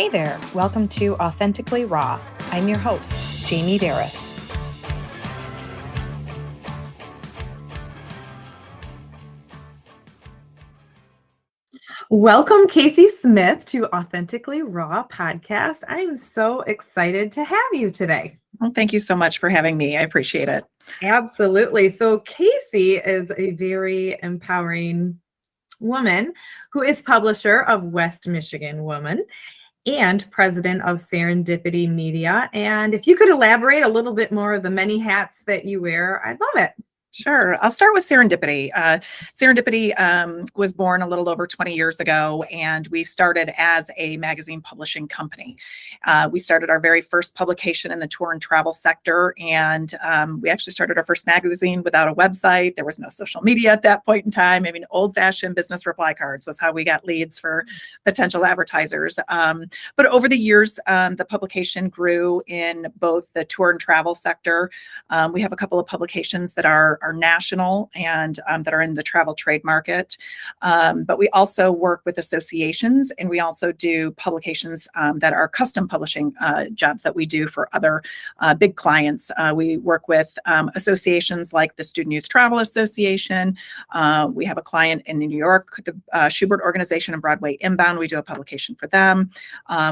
Hey there, welcome to Authentically Raw. I'm your host, Jamie Berris. Welcome, Kasie Smith, to Authentically Raw podcast. I am so excited to have you today. Well, thank you so much for having me. I appreciate it. Absolutely. So Kasie is a very empowering woman who is publisher of West Michigan Woman and President of Serendipity Media. And if you could elaborate a little bit more of the many hats that you wear, I'd love it. Sure. I'll start with Serendipity. Serendipity was born a little over 20 years ago, and we started as a magazine publishing company. We started our very first publication in the tour and travel sector, and we actually started our first magazine without a website. There was no social media at that point in time. I mean, old-fashioned business reply cards was how we got leads for potential advertisers. But over the years, the publication grew in both the tour and travel sector. We have a couple of publications that are national and that are in the travel trade market. But we also work with associations, and we also do publications that are custom publishing jobs that we do for other big clients. We work with associations like the Student Youth Travel Association. We have a client in New York, the Schubert Organization and Broadway Inbound. We do a publication for them.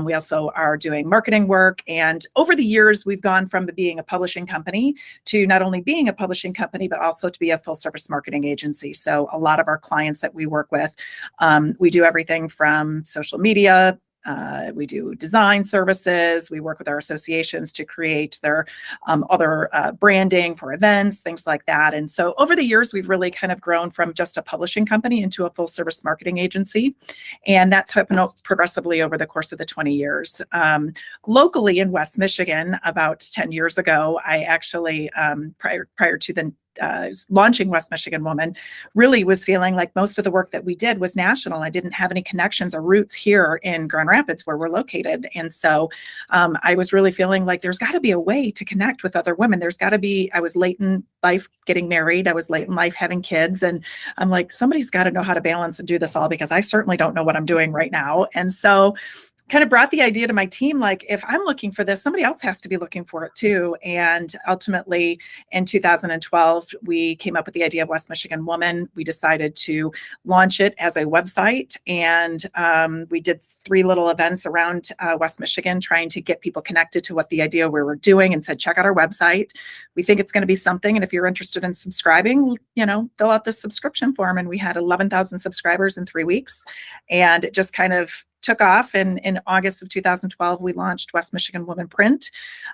We also are doing marketing work. And over the years, we've gone from being a publishing company to not only being a publishing company, but also to be a full service marketing agency. So a lot of our clients that we work with, we do everything from social media. We do design services. We work with our associations to create their other branding for events, things like that. And so over the years, we've really kind of grown from just a publishing company into a full service marketing agency. And that's happened progressively over the course of the 20 years. Locally in West Michigan, about 10 years ago, I actually, prior to the launching West Michigan Woman, really was feeling like most of the work that we did was national. I didn't have any connections or roots here in Grand Rapids where we're located. And so I was really feeling like there's got to be a way to connect with other women. There's got to be, I was late in life getting married. I was late in life having kids. And I'm like, somebody's got to know how to balance and do this all, because I certainly don't know what I'm doing right now. And so kind of brought the idea to my team, like, if I'm looking for this, somebody else has to be looking for it too. And ultimately in 2012, we came up with the idea of West Michigan Woman. We decided to launch it as a website. And we did 3 little events around West Michigan, trying to get people connected to what the idea we were doing, and said, check out our website. We think it's going to be something. And if you're interested in subscribing, fill out this subscription form. And we had 11,000 subscribers in 3 weeks. And it just kind of took off. And in August of 2012, we launched West Michigan Woman Print.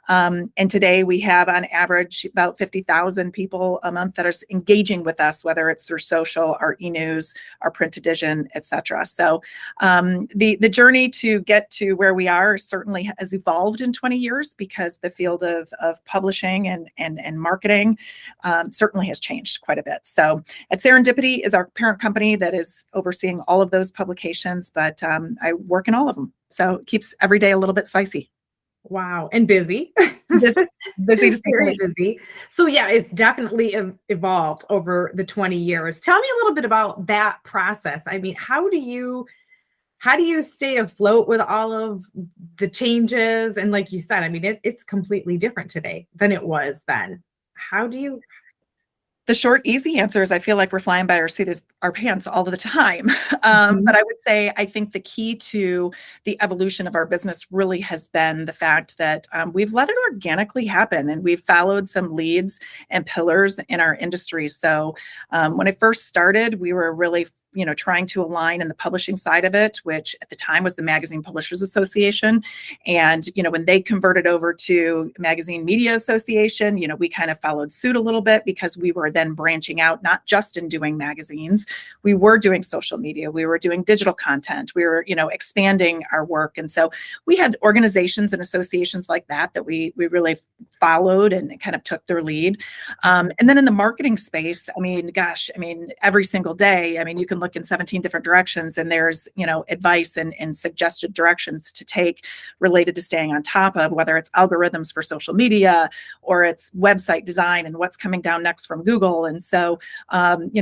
And today we have on average about 50,000 people a month that are engaging with us, whether it's through social, our e-news, our print edition, et cetera. So the journey to get to where we are certainly has evolved in 20 years, because the field of publishing and marketing certainly has changed quite a bit. So at Serendipity is our parent company that is overseeing all of those publications, but I work in all of them. So it keeps every day a little bit spicy. Wow. And busy. Busy to say. Very busy. So yeah, it's definitely evolved over the 20 years. Tell me a little bit about that process. I mean, how do you stay afloat with all of the changes? And like you said, I mean, it's completely different today than it was then. How do you? The short, easy answer is I feel like we're flying by our seat of our pants all the time. But I would say I think the key to the evolution of our business really has been the fact that we've let it organically happen, and we've followed some leads and pillars in our industry. So when I first started, we were really trying to align in the publishing side of it, which at the time was the Magazine Publishers Association. And, when they converted over to Magazine Media Association, we kind of followed suit a little bit, because we were then branching out, not just in doing magazines. We were doing social media. We were doing digital content. We were, expanding our work. And so we had organizations and associations like that we really followed and kind of took their lead. And then in the marketing space, every single day, you can look in 17 different directions, and there's, advice and suggested directions to take related to staying on top of, whether it's algorithms for social media or it's website design and what's coming down next from Google. And so,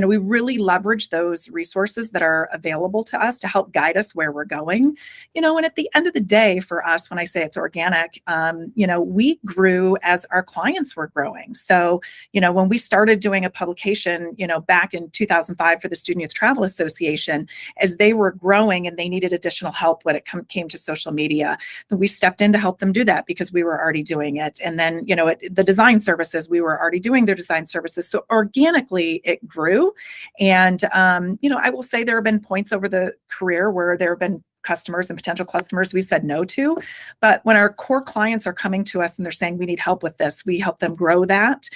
we really leverage leverage those resources that are available to us to help guide us where we're going. And at the end of the day, for us, when I say it's organic, we grew as our clients were growing. So, when we started doing a publication, back in 2005 for the Student Youth Travel Association, as they were growing and they needed additional help when it came to social media, then we stepped in to help them do that because we were already doing it. And then, the design services, we were already doing their design services. So organically it grew. And, I will say there have been points over the career where there have been customers and potential customers we said no to. But when our core clients are coming to us and they're saying, we need help with this, we help them grow that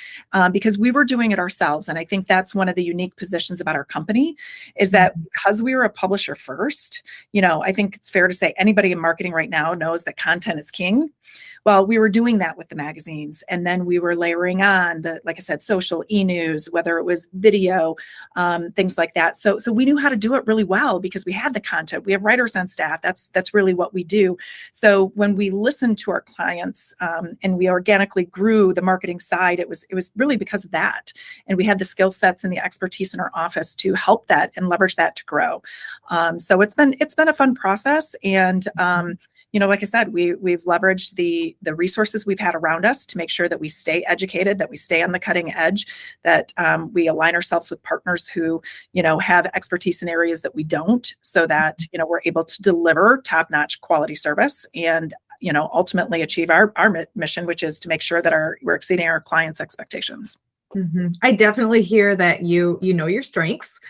because we were doing it ourselves. And I think that's one of the unique positions about our company is that because we were a publisher first, I think it's fair to say anybody in marketing right now knows that content is king. Well, we were doing that with the magazines, and then we were layering on the, like I said, social e-news, whether it was video, things like that. So we knew how to do it really well because we had the content. We have writers on staff. That's really what we do. So when we listened to our clients and we organically grew the marketing side, it was really because of that, and we had the skill sets and the expertise in our office to help that and leverage that to grow. So it's been a fun process, and like I said, we've leveraged the resources we've had around us to make sure that we stay educated, that we stay on the cutting edge, that we align ourselves with partners who, have expertise in areas that we don't, so that, we're able to deliver top-notch quality service and, ultimately achieve our mission, which is to make sure that we're exceeding our clients' expectations. Mm-hmm. I definitely hear that you know your strengths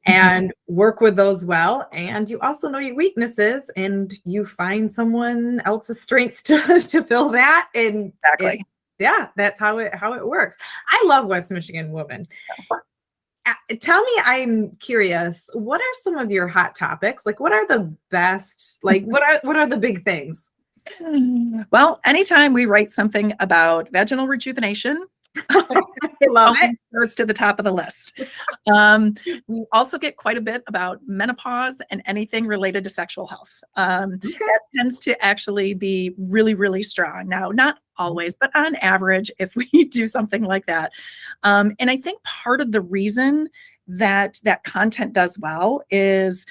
and work with those well. And you also know your weaknesses and you find someone else's strength to fill that. And Exactly. That's how it works. I love West Michigan Woman. Tell me, I'm curious, what are some of your hot topics? Like, what are the best, like, what are the big things? Well, anytime we write something about vaginal rejuvenation, I love it. Goes to the top of the list. We also get quite a bit about menopause and anything related to sexual health. That tends to actually be really, really strong. Now, not always, but on average, if we do something like that. And I think part of the reason that content does well is,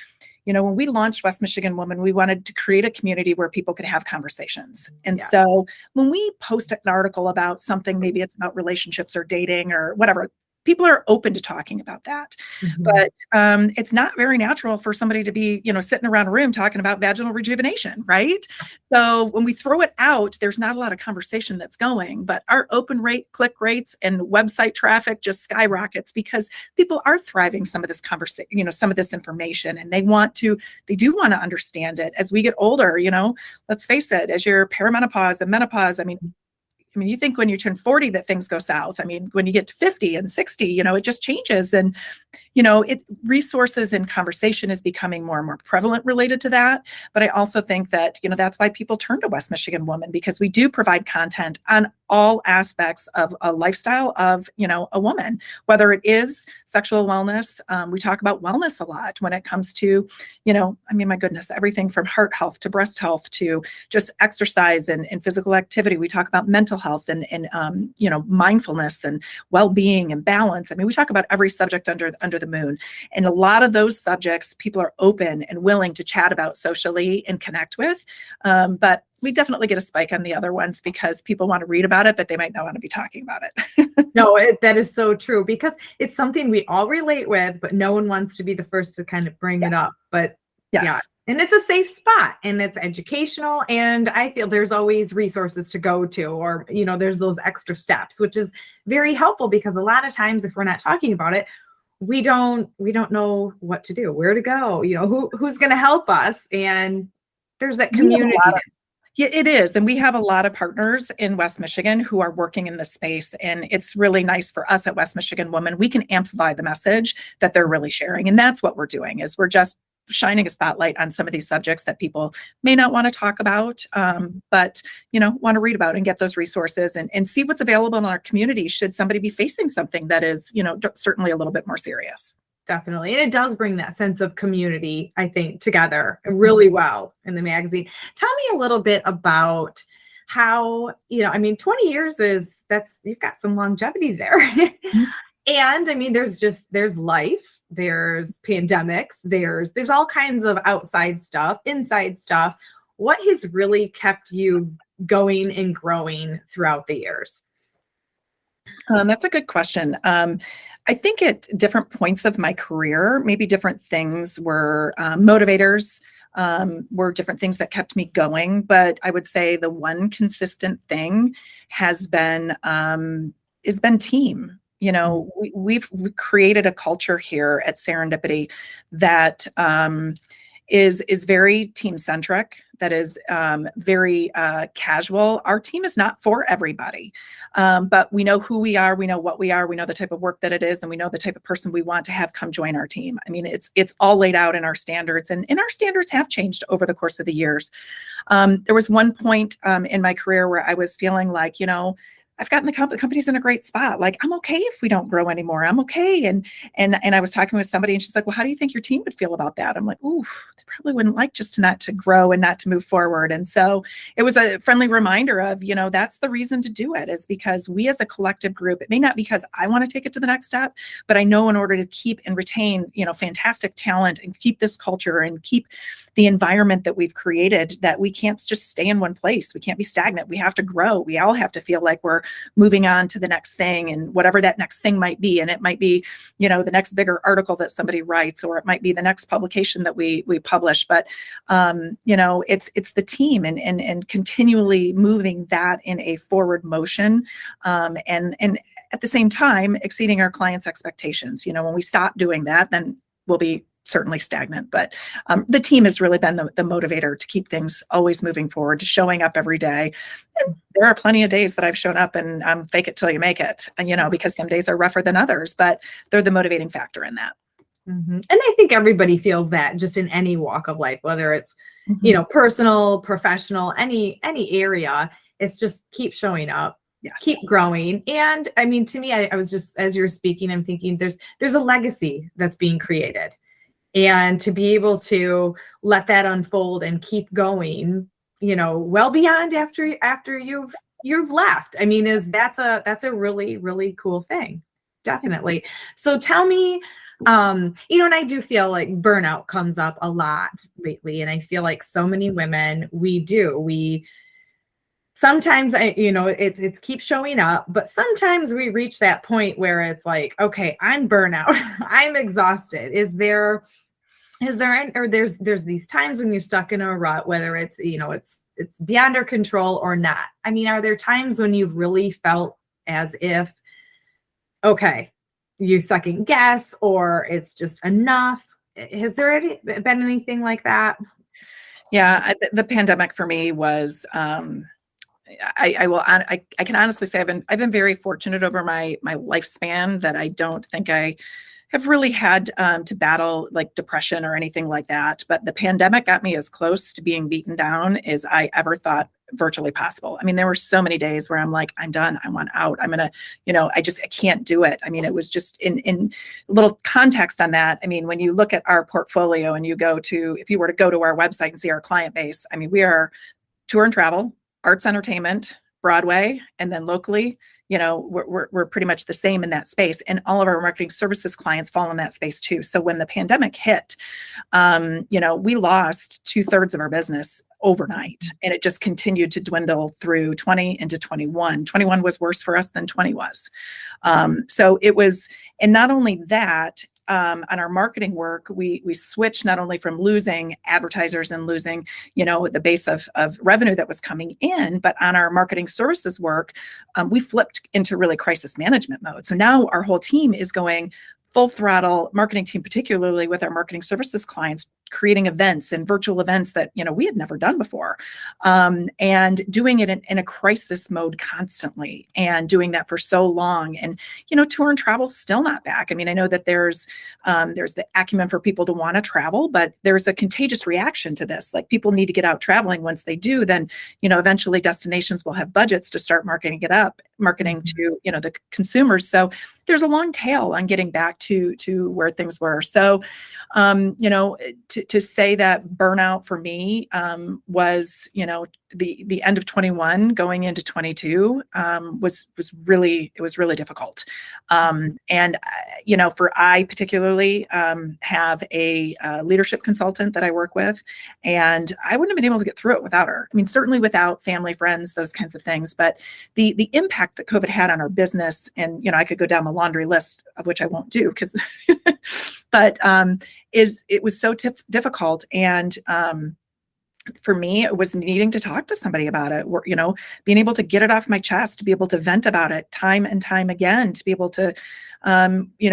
when we launched West Michigan Woman, we wanted to create a community where people could have conversations. And so when we post an article about something, maybe it's about relationships or dating or whatever, people are open to talking about that. But it's not very natural for somebody to be, sitting around a room talking about vaginal rejuvenation, right? So when we throw it out, there's not a lot of conversation that's going, but our open rate, click rates, and website traffic just skyrockets because people are thriving some of this conversation, some of this information, and they do want to understand it. As we get older, let's face it, as you're perimenopause and menopause, I mean, you think when you turn 40 that things go south. I mean, when you get to 50 and 60, it just changes. And, resources and conversation is becoming more and more prevalent related to that. But I also think that, that's why people turn to West Michigan Woman, because we do provide content on all aspects of a lifestyle of, a woman, whether it is sexual wellness. We talk about wellness a lot when it comes to, my goodness, everything from heart health to breast health to just exercise and physical activity. We talk about mental health and mindfulness and well-being and balance. I mean, we talk about every subject under the moon. And a lot of those subjects, people are open and willing to chat about socially and connect with. But we definitely get a spike on the other ones because people want to read about it, but they might not want to be talking about it. No, that is so true because it's something we all relate with, but no one wants to be the first to kind of bring it up. But yeah, and it's a safe spot and it's educational. And I feel there's always resources to go to, or, there's those extra steps, which is very helpful because a lot of times if we're not talking about it, we don't know what to do, where to go, who's going to help us. And there's that community. Yeah, it is. And we have a lot of partners in West Michigan who are working in this space. And it's really nice for us at West Michigan Woman. We can amplify the message that they're really sharing. And that's what we're doing, is we're just shining a spotlight on some of these subjects that people may not want to talk about, but, want to read about and get those resources and see what's available in our community should somebody be facing something that is, certainly a little bit more serious. Definitely. And it does bring that sense of community, I think, together really well in the magazine. Tell me a little bit about how, 20 years you've got some longevity there. And there's life there's pandemics, there's all kinds of outside stuff, inside stuff. What has really kept you going and growing throughout the years? That's a good question. I think at different points of my career, maybe different things were motivators, were different things that kept me going. But I would say the one consistent thing has been team. You know, we've created a culture here at Serendipity that is very team centric, that is very casual. Our team is not for everybody, but we know who we are, we know what we are, we know the type of work that it is, and we know the type of person we want to have come join our team. I mean, it's all laid out in our standards, and our standards have changed over the course of the years. There was one point in my career where I was feeling like, you know, I've gotten the company's in a great spot. Like, I'm okay if we don't grow anymore. I'm okay. And I was talking with somebody and she's like, well, how do you think your team would feel about that? I'm like, ooh, they probably wouldn't like just not to grow and not to move forward. And so it was a friendly reminder of, you know, that's the reason to do it, is because we as a collective group, it may not be because I want to take it to the next step, but I know in order to keep and retain, you know, fantastic talent and keep this culture and keep the environment that we've created, that we can't just stay in one place. We can't be stagnant. We have to grow. We all have to feel like we're moving on to the next thing, and whatever that next thing might be. And it might be, you know, the next bigger article that somebody writes, or it might be the next publication that we publish. But, you know, it's the team and continually moving that in a forward motion, and at the same time, exceeding our clients' expectations. You know, when we stop doing that, then we'll be certainly stagnant. But the team has really been the motivator to keep things always moving forward, showing up every day. And there are plenty of days that I've shown up and fake it till you make it, and, you know, because some days are rougher than others, but they're the motivating factor in that. Mm-hmm. And I think everybody feels that just in any walk of life, whether it's, you know, personal, professional, any area. It's just keep showing up. Yes. Keep growing. And I mean, to me, I was just, as you were speaking, I'm thinking there's a legacy that's being created. And to be able to let that unfold and keep going, you know, well beyond after you've left. I mean, that's a really, really cool thing. Definitely. So tell me, you know, and I do feel like burnout comes up a lot lately. And I feel like so many women, we sometimes, you know, it's keep showing up, but sometimes we reach that point where it's like, okay, I'm burnout. I'm exhausted. There's these times when you're stuck in a rut, whether it's, you know, it's beyond our control or not. I mean, are there times when you really felt as if, okay, you second guess, or it's just enough? Has there been anything like that? Yeah, the pandemic for me was, I can honestly say I've been very fortunate over my lifespan, that I don't think I have really had to battle like depression or anything like that. But the pandemic got me as close to being beaten down as I ever thought virtually possible. I mean, there were so many days where I'm like, I'm done. I want out. I'm going to, you know, I can't do it. I mean, it was just in little context on that. I mean, when you look at our portfolio and if you were to go to our website and see our client base, I mean, we are tour and travel, arts, entertainment, Broadway, and then locally, you know, we're pretty much the same in that space. And all of our marketing services clients fall in that space too. So when the pandemic hit, you know, we lost 2/3 of our business overnight, and it just continued to dwindle through 20 into 21. 21 was worse for us than 20 was. So it was, and not only that, on our marketing work, we switched not only from losing advertisers and losing, you know, the base of revenue that was coming in, but on our marketing services work, we flipped into really crisis management mode. So now our whole team is going full throttle, marketing team, particularly with our marketing services clients, creating events and virtual events that, you know, we had never done before, and doing it in a crisis mode constantly, and doing that for so long. And, you know, tour and travel's still not back. I mean, I know that there's the acumen for people to want to travel, but there's a contagious reaction to this. Like, people need to get out traveling. Once they do, then, you know, eventually destinations will have budgets to start marketing to, you know, the consumers. So there's a long tail on getting back to where things were. So, to say that burnout for me was, the end of 21 going into 22 was really difficult. I particularly have a leadership consultant that I work with, and I wouldn't have been able to get through it without her. I mean, certainly without family, friends, those kinds of things, but the impact that COVID had on our business, and I could go down the laundry list, of which I won't do because but it was so difficult. And for me, it was needing to talk to somebody about it, being able to get it off my chest, to be able to vent about it time and time again, to be able to,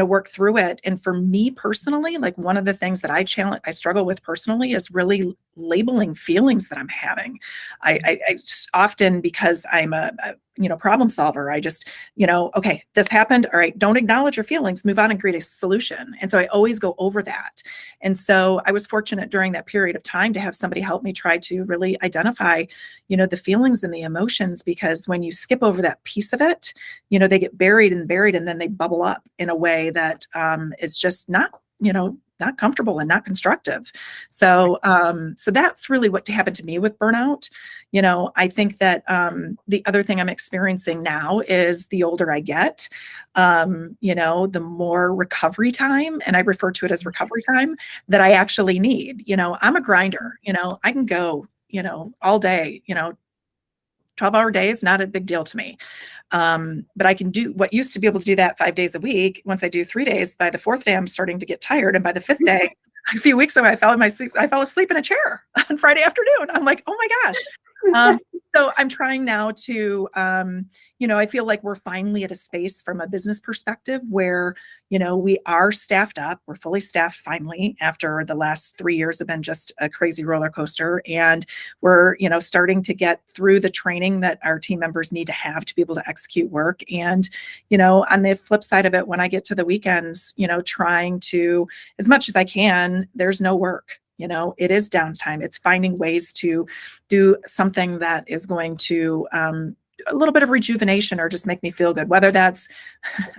work through it. And for me personally, like, one of the things that I struggle with personally is really labeling feelings that I'm having. I just often, because I'm a problem solver, I just, okay, this happened. All right, don't acknowledge your feelings, move on and create a solution. And so I always go over that. And so I was fortunate during that period of time to have somebody help me try to really identify, the feelings and the emotions, because when you skip over that piece of it, they get buried, and then they bubble up in a way that is just not comfortable and not constructive. So that's really what happened to me with burnout. I think that the other thing I'm experiencing now is, the older I get, the more recovery time, and I refer to it as recovery time, that I actually need. I'm a grinder. I can go, all day, 12-hour days, not a big deal to me. But I can do what used to be able to do that 5 days a week. Once I do 3 days, by the 4th day, I'm starting to get tired. And by the 5th day, a few weeks ago, I fell asleep in a chair on Friday afternoon. I'm like, oh my gosh. So I'm trying now to, I feel like we're finally at a space from a business perspective where, we are staffed up. We're fully staffed finally, after the last 3 years have been just a crazy roller coaster. And we're, starting to get through the training that our team members need to have to be able to execute work. And, on the flip side of it, when I get to the weekends, trying to, as much as I can, there's no work. It is downtime. It's finding ways to do something that is going to a little bit of rejuvenation, or just make me feel good. Whether that's,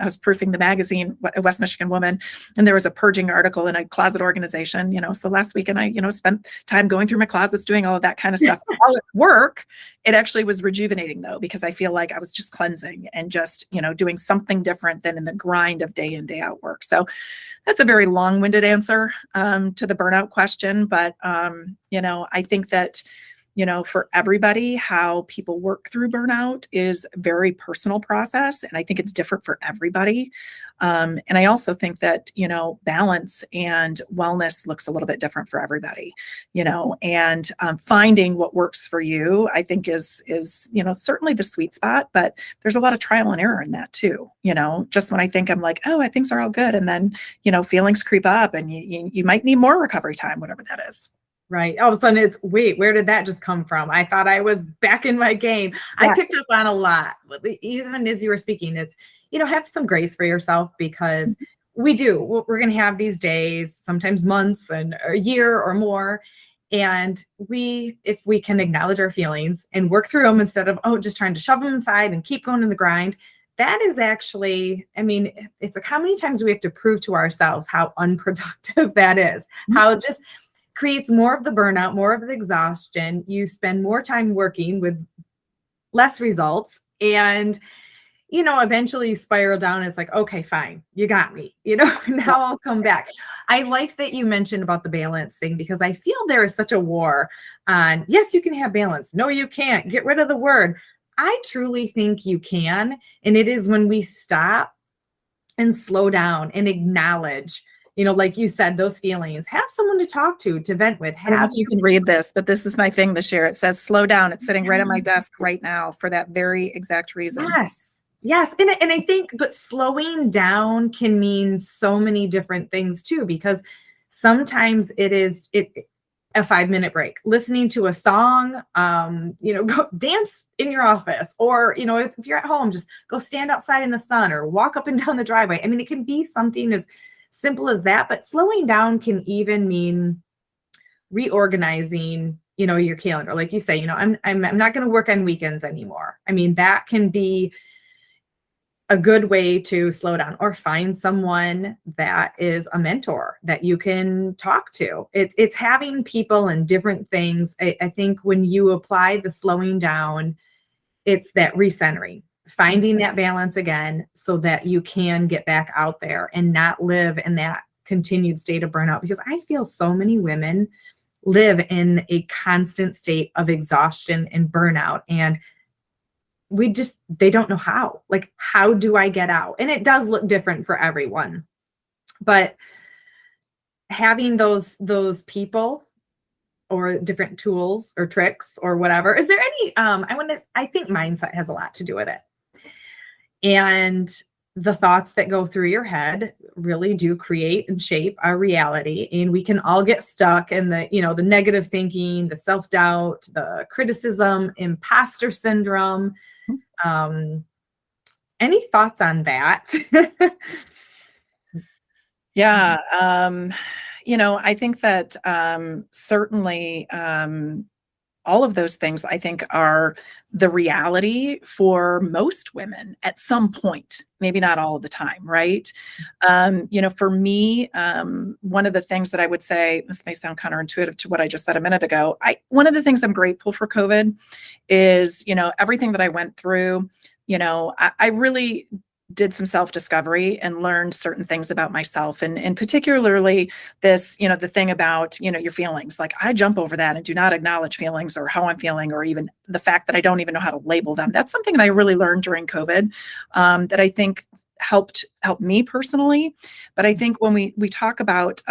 I was proofing the magazine, West Michigan Woman, and there was a purging article in a closet organization, so last weekend I, spent time going through my closets, doing all of that kind of stuff. All at work, it actually was rejuvenating though, because I feel like I was just cleansing and just, doing something different than in the grind of day in, day out work. So that's a very long-winded answer to the burnout question. But, I think that, for everybody, how people work through burnout is a very personal process. And I think it's different for everybody. And I also think that, balance and wellness looks a little bit different for everybody, and finding what works for you, I think is, certainly the sweet spot, but there's a lot of trial and error in that too. Just when I think I'm like, oh, things are all good. And then, feelings creep up, and you might need more recovery time, whatever that is. Right. All of a sudden it's, wait, where did that just come from? I thought I was back in my game. Yeah. I picked up on a lot, even as you were speaking. It's, have some grace for yourself, because we're going to have these days, sometimes months and a year or more. And if we can acknowledge our feelings and work through them, instead of, just trying to shove them inside and keep going in the grind, that is actually, it's how many times do we have to prove to ourselves how unproductive that is, how it just creates more of the burnout, more of the exhaustion. You spend more time working with less results, and, eventually you spiral down. And it's like, okay, fine, you got me, now I'll come back. I liked that you mentioned about the balance thing, because I feel there is such a war on, yes, you can have balance. No, you can't. Get rid of the word. I truly think you can. And it is when we stop and slow down and acknowledge, like you said, those feelings, have someone to talk to vent with. I don't know if you can read this, but this is my thing this year. It says, slow down. It's sitting right on my desk right now for that very exact reason. Yes. And I think, but slowing down can mean so many different things too, because sometimes it is a 5-minute break, listening to a song, go dance in your office, or, if you're at home, just go stand outside in the sun or walk up and down the driveway. It can be something as simple as that, but slowing down can even mean reorganizing, your calendar. Like you say, I'm not going to work on weekends anymore. That can be a good way to slow down, or find someone that is a mentor that you can talk to. It's having people and different things. I think when you apply the slowing down, it's that recentering, finding that balance again so that you can get back out there and not live in that continued state of burnout. Because I feel so many women live in a constant state of exhaustion and burnout, and they don't know how. Like, how do I get out? And it does look different for everyone, but having those people or different tools or tricks or whatever. Is there any, I think mindset has a lot to do with it. And the thoughts that go through your head really do create and shape our reality. And we can all get stuck in the negative thinking, the self-doubt, the criticism, imposter syndrome. Any thoughts on that? Yeah. I think that certainly all of those things, I think, are the reality for most women at some point, maybe not all of the time, right? For me, one of the things that I would say, this may sound counterintuitive to what I just said a minute ago, one of the things I'm grateful for COVID is, everything that I went through, I really did some self-discovery and learned certain things about myself, and particularly this, the thing about, your feelings. Like, I jump over that and do not acknowledge feelings or how I'm feeling, or even the fact that I don't even know how to label them. That's something that I really learned during COVID, that I think helped me personally. But I think when we talk about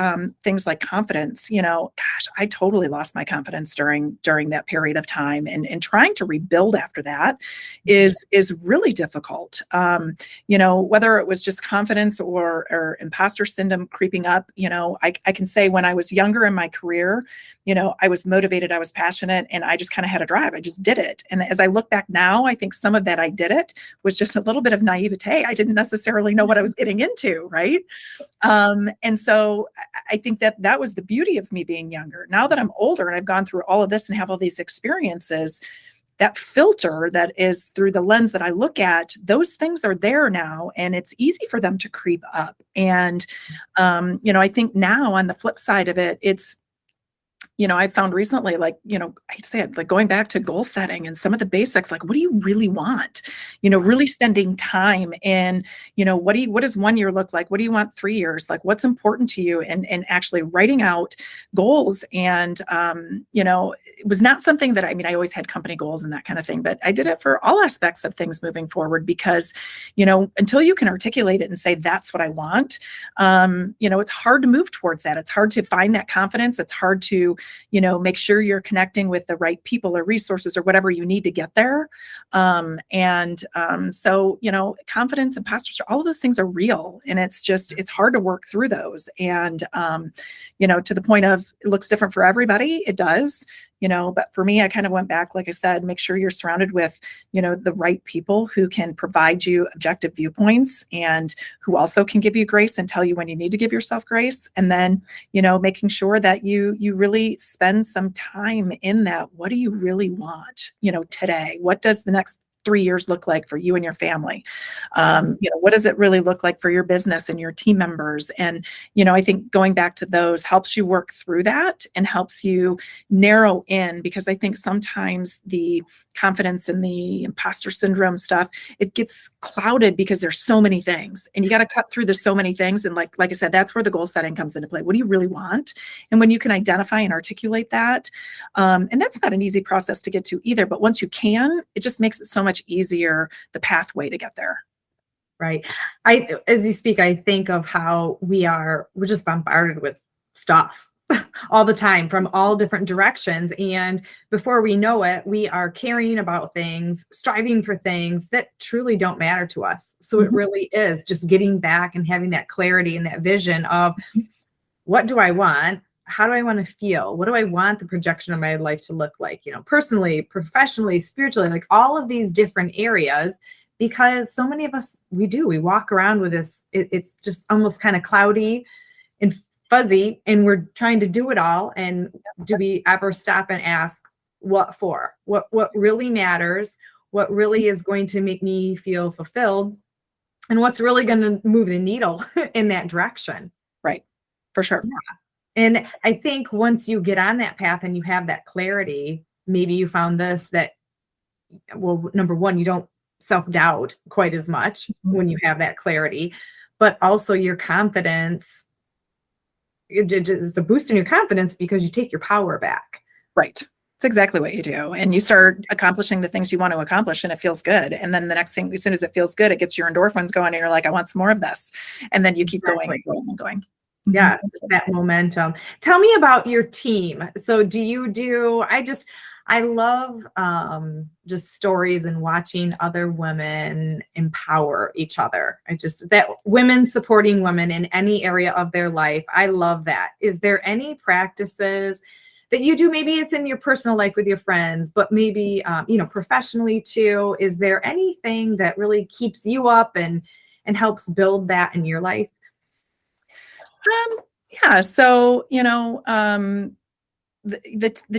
things like confidence, gosh, I totally lost my confidence during that period of time, and trying to rebuild after that is really difficult. Whether it was just confidence or imposter syndrome creeping up, I can say when I was younger in my career, I was motivated, I was passionate, and I just kind of had a drive. I just did it. And as I look back now, I think some of that I did it was just a little bit of naivete. I didn't necessarily know what I was getting into, right? And so I think that was the beauty of me being younger. Now that I'm older and I've gone through all of this and have all these experiences, that filter that is through the lens that I look at, those things are there now, and it's easy for them to creep up. And, I think now on the flip side of it, it's, I found recently, I'd say it, like going back to goal setting and some of the basics, like, what do you really want? Really spending time in, what does 1 year look like? What do you want 3 years? Like, what's important to you? And actually writing out goals. And, it was not something that, I always had company goals and that kind of thing, but I did it for all aspects of things moving forward, because, until you can articulate it and say, that's what I want, it's hard to move towards that. It's hard to find that confidence. It's hard to, make sure you're connecting with the right people or resources or whatever you need to get there. So, confidence, imposter, all of those things are real, and it's hard to work through those. And, to the point of, it looks different for everybody. It does. But for me, I kind of went back, like I said, make sure you're surrounded with, the right people who can provide you objective viewpoints, and who also can give you grace and tell you when you need to give yourself grace. And then, making sure that you really spend some time in that. What do you really want, today? What does the next 3 years look like for you and your family? What does it really look like for your business and your team members? And, I think going back to those helps you work through that and helps you narrow in, because I think sometimes the confidence and the imposter syndrome stuff, it gets clouded because there's so many things, and you got to cut through the so many things. And like I said, that's where the goal setting comes into play. What do you really want? And when you can identify and articulate that, and that's not an easy process to get to either, but once you can, it just makes it so much easier, the pathway to get there. Right. As you speak, I think of how we're just bombarded with stuff all the time from all different directions. And before we know it, we are caring about things, striving for things that truly don't matter to us. So it really is just getting back and having that clarity and that vision of, what do I want? How do I want to feel? What do I want the projection of my life to look like? Personally, professionally, spiritually, like all of these different areas. Because so many of us, we walk around with this, it's just almost kind of cloudy and fuzzy, and we're trying to do it all. And do we ever stop and ask, what for? What really matters? What really is going to make me feel fulfilled? and what's really going to move the needle in that direction. Right. For sure. Yeah. And I think once you get on that path and you have that clarity, maybe you found this, that, well, number one, you don't self-doubt quite as much when you have that clarity, but also your confidence, it's a boost in your confidence because you take your power back. Right. It's exactly what you do. And you start accomplishing the things you want to accomplish, and it feels good. And then the next thing, as soon as it feels good, it gets your endorphins going, and you're like, I want some more of this. And then you keep going and going and going. Yeah, that momentum. Tell me about your team. So I love just stories and watching other women empower each other. That women supporting women in any area of their life. I love that. Is there any practices that you do? Maybe it's in your personal life with your friends, but maybe, professionally too. Is there anything that really keeps you up and helps build that in your life? Yeah. So, the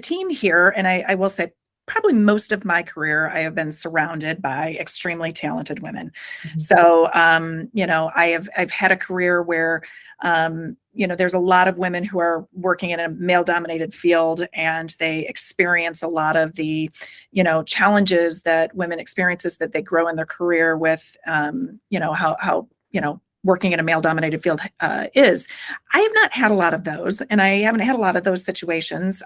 team here, and I will say probably most of my career, I have been surrounded by extremely talented women. Mm-hmm. So, I've had a career where, there's a lot of women who are working in a male-dominated field, and they experience a lot of the, challenges that women experiences that they grow in their career with, how working in a male-dominated field is. I have not had a lot of those, and I haven't had a lot of those situations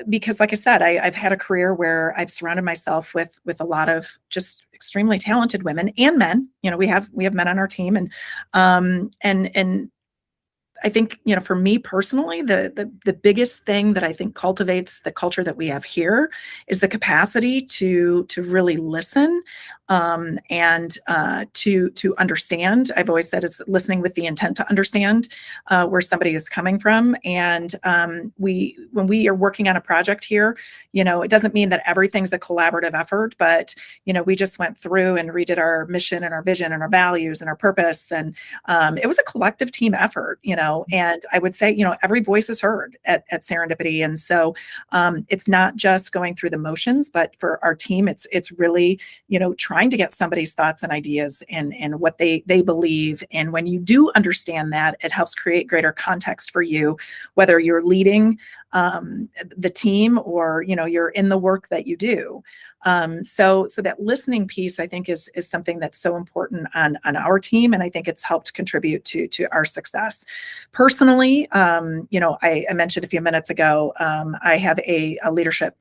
because, like I said, I've had a career where I've surrounded myself with a lot of just extremely talented women and men. We have men on our team, and I think, for me personally, the biggest thing that I think cultivates the culture that we have here is the capacity to really listen and to understand. I've always said it's listening with the intent to understand where somebody is coming from. And when we are working on a project here, it doesn't mean that everything's a collaborative effort, but we just went through and redid our mission and our vision and our values and our purpose, and it was a collective team effort. And I would say, every voice is heard at Serendipity. And so it's not just going through the motions, but for our team, it's really, trying to get somebody's thoughts and ideas and what they believe. And when you do understand that, it helps create greater context for you, whether you're leading the team or, you're in the work that you do. So that listening piece, I think, is something that's so important on our team. And I think it's helped contribute to our success. Personally, I mentioned a few minutes ago, I have a leadership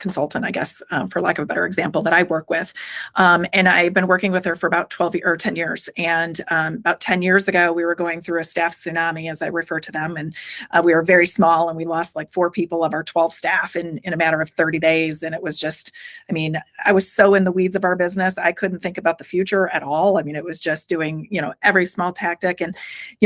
consultant, I guess, for lack of a better example, that I work with. And I've been working with her for about 12 or 10 years. And about 10 years ago, we were going through a staff tsunami, as I refer to them. And we were very small, and we lost like 4 people of our 12 staff in a matter of 30 days. And it was just, I was so in the weeds of our business. I couldn't think about the future at all. It was just doing, every small tactic. And,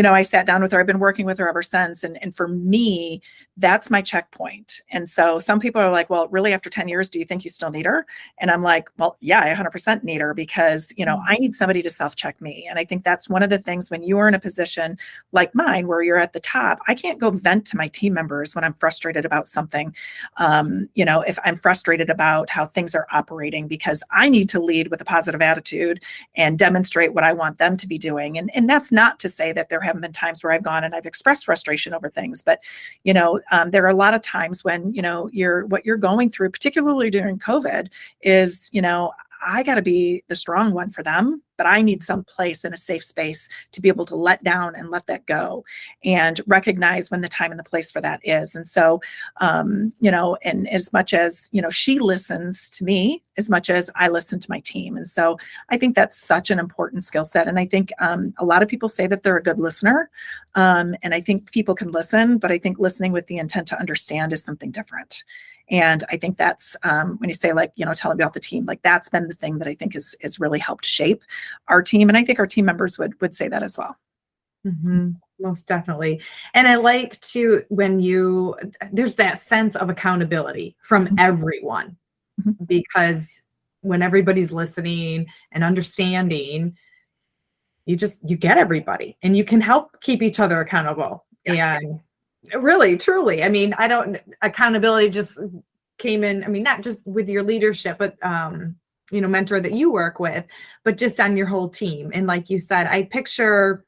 I sat down with her. I've been working with her ever since. And for me, that's my checkpoint. And so some people are like, well, really, after 10 years, do you think you still need her? And I'm like, well, yeah, I 100% need her because, I need somebody to self-check me. And I think that's one of the things when you are in a position like mine, where you're at the top, I can't go vent to my team members when I'm frustrated about something. If I'm frustrated about how things are operating, because I need to lead with a positive attitude and demonstrate what I want them to be doing. And that's not to say that there haven't been times where I've gone and I've expressed frustration over things, but, there are a lot of times when, what you're going through, particularly during COVID, is, I got to be the strong one for them, but I need some place in a safe space to be able to let down and let that go and recognize when the time and the place for that is. And so, and as much as, she listens to me as much as I listen to my team. And so I think that's such an important skill set. And I think a lot of people say that they're a good listener. And I think people can listen, but I think listening with the intent to understand is something different. And I think that's when you say, like, tell me about the team, like that's been the thing that I think is really helped shape our team. And I think our team members would say that as well. Mm-hmm. Most definitely. And I like to, there's that sense of accountability from everyone, because when everybody's listening and understanding, you get everybody and you can help keep each other accountable. Yes. And really, truly, accountability just came in, not just with your leadership, but mentor that you work with, but just on your whole team. And like you said, I picture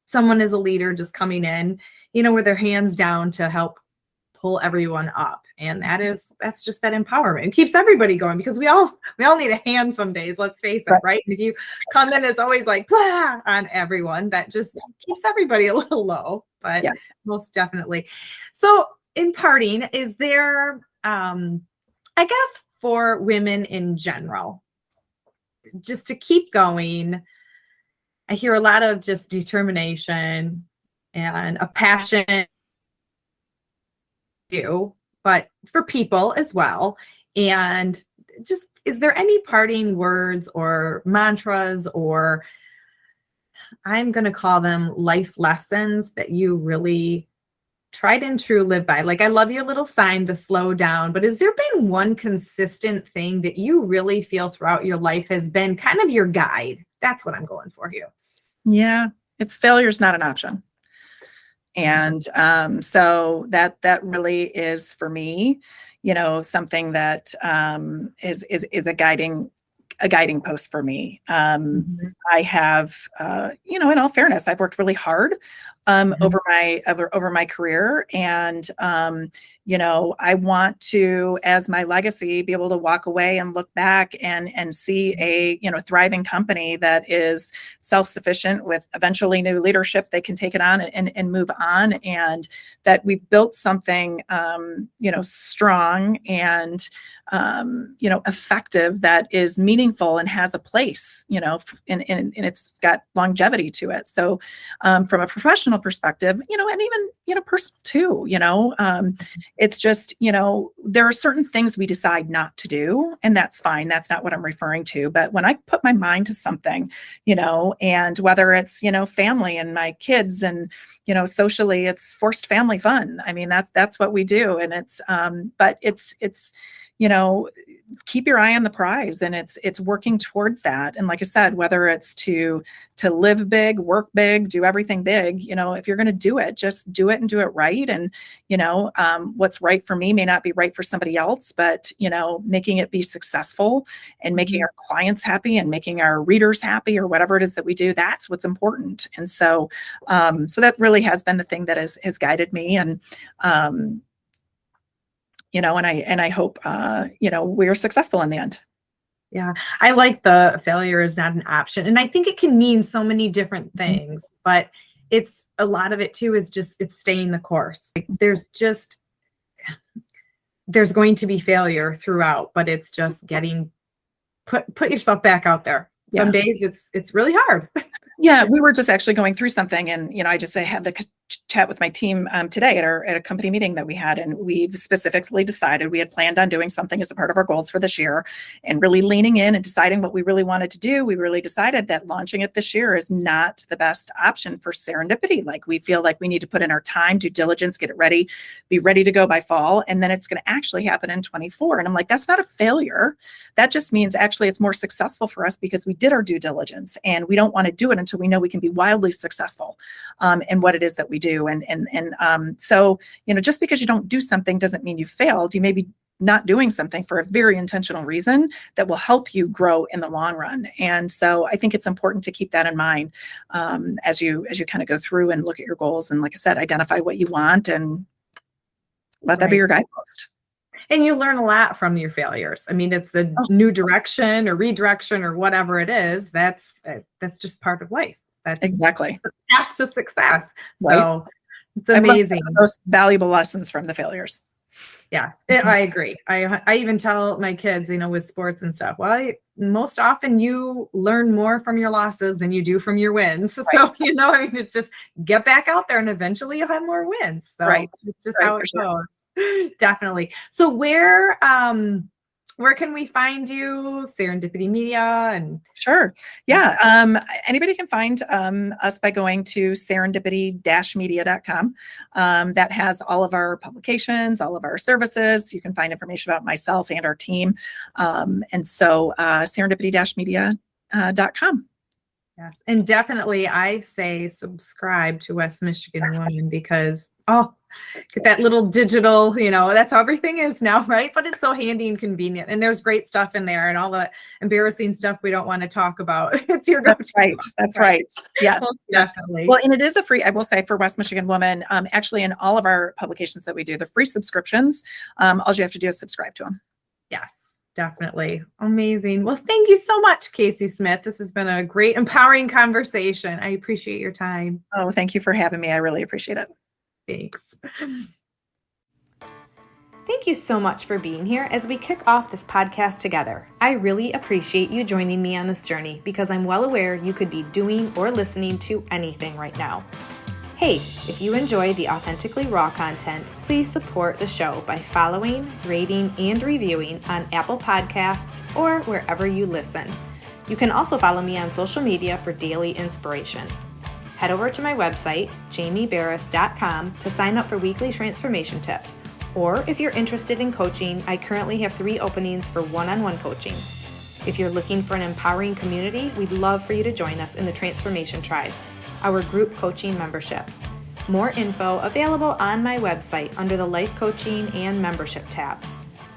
someone as a leader just coming in, with their hands down to help pull everyone up. And that's just that empowerment. It keeps everybody going, because we all need a hand some days, let's face it, right? And if you come in, it's always like blah on everyone, that just keeps everybody a little low, but most definitely. So in parting, is there, I guess for women in general, just to keep going, I hear a lot of just determination and a passion, but for people as well. And just, is there any parting words or mantras, or I'm going to call them life lessons, that you really tried and true live by? Like, I love your little sign, the slow down, but has there been one consistent thing that you really feel throughout your life has been kind of your guide? That's what I'm going for here. Yeah, it's failure's not an option. And so that really is for me, something that is a guiding post for me. I have, in all fairness, I've worked really hard over my career, and I want to, as my legacy, be able to walk away and look back and see a thriving company that is self-sufficient, with eventually new leadership. They can take it on and move on, and that we've built something strong and effective, that is meaningful and has a place, and it's got longevity to it. So from a professional perspective, and even, personal too, it's just, there are certain things we decide not to do, and that's fine. That's not what I'm referring to. But when I put my mind to something, and whether it's, family and my kids, and, socially, it's forced family fun. I mean, that's what we do. And it's, but it's, keep your eye on the prize, and it's working towards that. And like I said, whether it's to live big, work big, do everything big, if you're going to do it, just do it and do it right. And, what's right for me may not be right for somebody else, but, making it be successful, and making our clients happy, and making our readers happy, or whatever it is that we do, that's what's important. And so, so that really has been the thing that has guided me. And, and I hope, we're successful in the end. Yeah. I like the failure is not an option. And I think it can mean so many different things, but it's a lot of it too, is just, it's staying the course. Like, there's going to be failure throughout, but it's just put yourself back out there. Some days it's really hard. Yeah, we were just actually going through something, and I had the chat with my team today at a company meeting that we had, and we've specifically decided, we had planned on doing something as a part of our goals for this year, and really leaning in and deciding what we really wanted to do. We really decided that launching it this year is not the best option for Serendipity. Like, we feel like we need to put in our time, due diligence, get it ready, be ready to go by fall, and then it's going to actually happen in 24. And I'm like, that's not a failure. That just means actually it's more successful for us, because we did our due diligence, and we don't want to do it until we know we can be wildly successful in what it is that we do. And so, just because you don't do something doesn't mean you failed. You may be not doing something for a very intentional reason that will help you grow in the long run. And so I think it's important to keep that in mind as you kind of go through and look at your goals. And like I said, identify what you want, and let that be your guidepost. And you learn a lot from your failures. I mean, it's the new direction or redirection or whatever it is. That's just part of life. That's exactly the path to success. Right? So it's amazing. Those valuable lessons from the failures. Yes, I agree. I even tell my kids, with sports and stuff, well, most often you learn more from your losses than you do from your wins. Right. So, it's just get back out there, and eventually you'll have more wins. So it's just how it goes. Definitely. So where can we find you? Serendipity Media and Sure. Yeah. Anybody can find us by going to serendipity-media.com. That has all of our publications, all of our services. You can find information about myself and our team. And so serendipity-media.com. Yes. And definitely I say subscribe to West Michigan Woman, because get that little digital, that's how everything is now, right? But it's so handy and convenient. And there's great stuff in there and all the embarrassing stuff we don't want to talk about. It's your go-to. That's right. That's right. Yes. Most Yes. definitely. Well, and it is a free, I will say, for West Michigan Woman, actually in all of our publications that we do, the free subscriptions, all you have to do is subscribe to them. Yes, definitely. Amazing. Well, thank you so much, Kasie Smith. This has been a great, empowering conversation. I appreciate your time. Oh, thank you for having me. I really appreciate it. Thanks. Thank you so much for being here as we kick off this podcast together. I really appreciate you joining me on this journey because I'm well aware you could be doing or listening to anything right now. Hey, if you enjoy the Authentically Raw content, please support the show by following, rating, and reviewing on Apple Podcasts or wherever you listen. You can also follow me on social media for daily inspiration. Head over to my website, jamieberris.com, to sign up for weekly transformation tips. Or if you're interested in coaching, I currently have 3 openings for one-on-one coaching. If you're looking for an empowering community, we'd love for you to join us in the Transformation Tribe, our group coaching membership. More info available on my website under the Life Coaching and Membership tabs.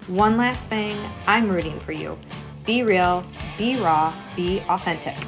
One last thing, I'm rooting for you. Be real, be raw, be authentic.